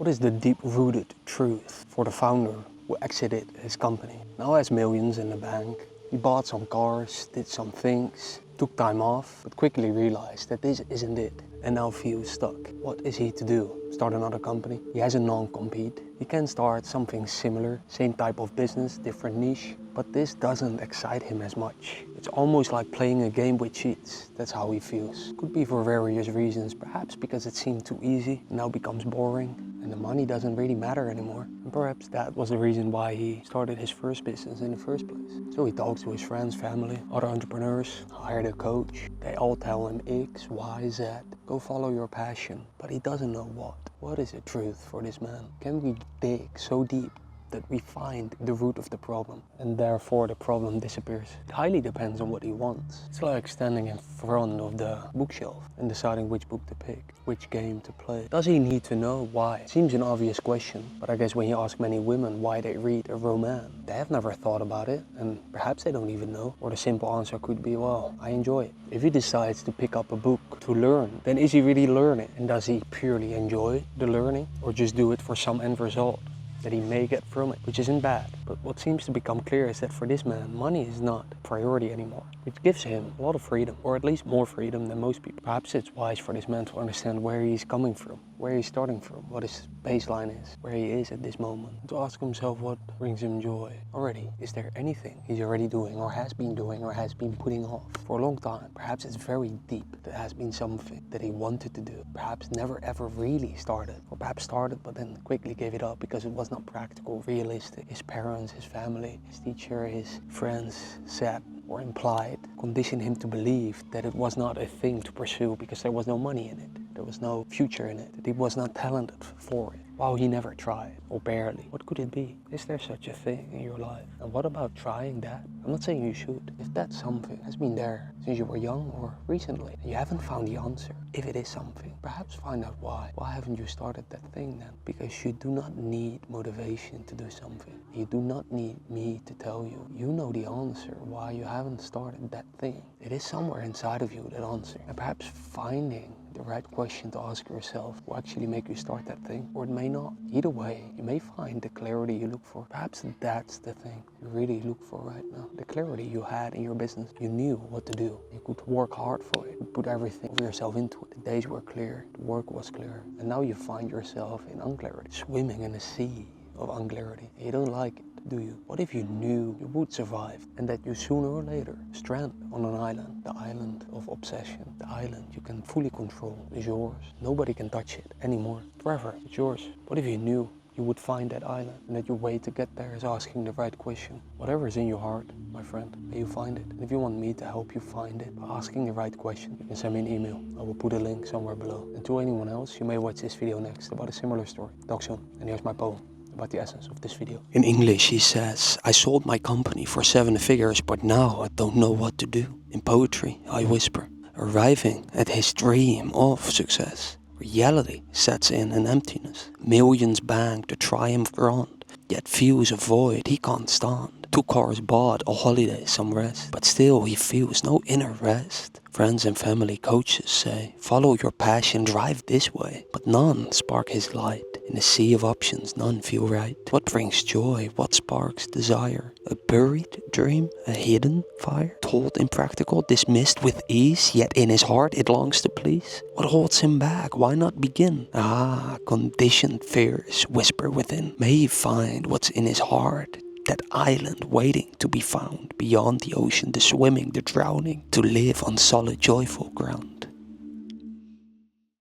What is the deep-rooted truth for the founder who exited his company? Now has millions in the bank. He bought some cars, did some things, took time off, but quickly realized that this isn't it and now feels stuck. What is he to do? Start another company? He has a non-compete. He can start something similar, same type of business, different niche, but this doesn't excite him as much. It's almost like playing a game with cheats. That's how he feels. Could be for various reasons, perhaps because it seemed too easy and now becomes boring and the money doesn't really matter anymore. And perhaps that was the reason why he started his first business in the first place. So he talks to his friends, family, other entrepreneurs, hired a coach. They all tell him X, Y, Z. Go follow your passion, but he doesn't know what. What is the truth for this man? Can we dig so deep that we find the root of the problem and therefore the problem disappears? It highly depends on what he wants. It's like standing in front of the bookshelf and deciding which book to pick, which game to play. Does he need to know why? It seems an obvious question, but I guess when you ask many women why they read a romance, they have never thought about it and perhaps they don't even know. Or the simple answer could be, well, I enjoy it. If he decides to pick up a book to learn, then is he really learning? And does he purely enjoy the learning or just do it for some end result that he may get from it, which isn't bad. But what seems to become clear is that for this man, money is not a priority anymore, which gives him a lot of freedom, or at least more freedom than most people. Perhaps it's wise for this man to understand where he's coming from, where he's starting from, what his baseline is, where he is at this moment, to ask himself what brings him joy. Already, is there anything he's already doing or has been doing or has been putting off for a long time? Perhaps it's very deep. There has been something that he wanted to do, perhaps never ever really started, or perhaps started but then quickly gave it up because it was not practical, realistic. His parents, his family, his teacher, his friends said or implied, conditioned him to believe that it was not a thing to pursue because there was no money in it, there was no future in it, that he was not talented for it. Wow, he never tried, or barely. What could it be? Is there such a thing in your life? And what about trying that? I'm not saying you should. If that something has been there since you were young or recently, and you haven't found the answer, if it is something, perhaps find out why. Why haven't you started that thing then? Because you do not need motivation to do something. You do not need me to tell you. You know the answer why you haven't started that thing. It is somewhere inside of you, that answer. And perhaps finding the right question to ask yourself will actually make you start that thing, or it may not. Either way, you may find the clarity you look for. Perhaps that's the thing you really look for right now. The clarity you had in your business. You knew what to do. You could work hard for it. You put everything of yourself into it. The days were clear. The work was clear. And now you find yourself in unclarity, swimming in a sea of unclarity. You don't like it, do you? What if you knew you would survive and that you sooner or later strand on an island, the island of obsession, the island you can fully control, is yours. Nobody can touch it anymore. Forever, it's yours. What if you knew you would find that island and that your way to get there is asking the right question? Whatever is in your heart, my friend, may you find it. And if you want me to help you find it by asking the right question, you can send me an email. I will put a link somewhere below. And to anyone else, you may watch this video next about a similar story. Talk soon. And here's my poem about the essence of this video. In English, he says, I sold my company for 7 figures, but now I don't know what to do. In poetry, I whisper, arriving at his dream of success. Reality sets in an emptiness. Millions banked, a triumph grand, yet feels a void he can't stand. 2 cars bought, a holiday, some rest, but still he feels no inner rest. Friends and family coaches say, follow your passion, drive this way, but none spark his light. In a sea of options, none feel right. What brings joy? What sparks desire? A buried dream? A hidden fire? Told impractical, dismissed with ease, yet in his heart it longs to please. What holds him back? Why not begin? Ah, conditioned fears whisper within. May he find what's in his heart. That island waiting to be found, beyond the ocean, the swimming, the drowning, to live on solid, joyful ground.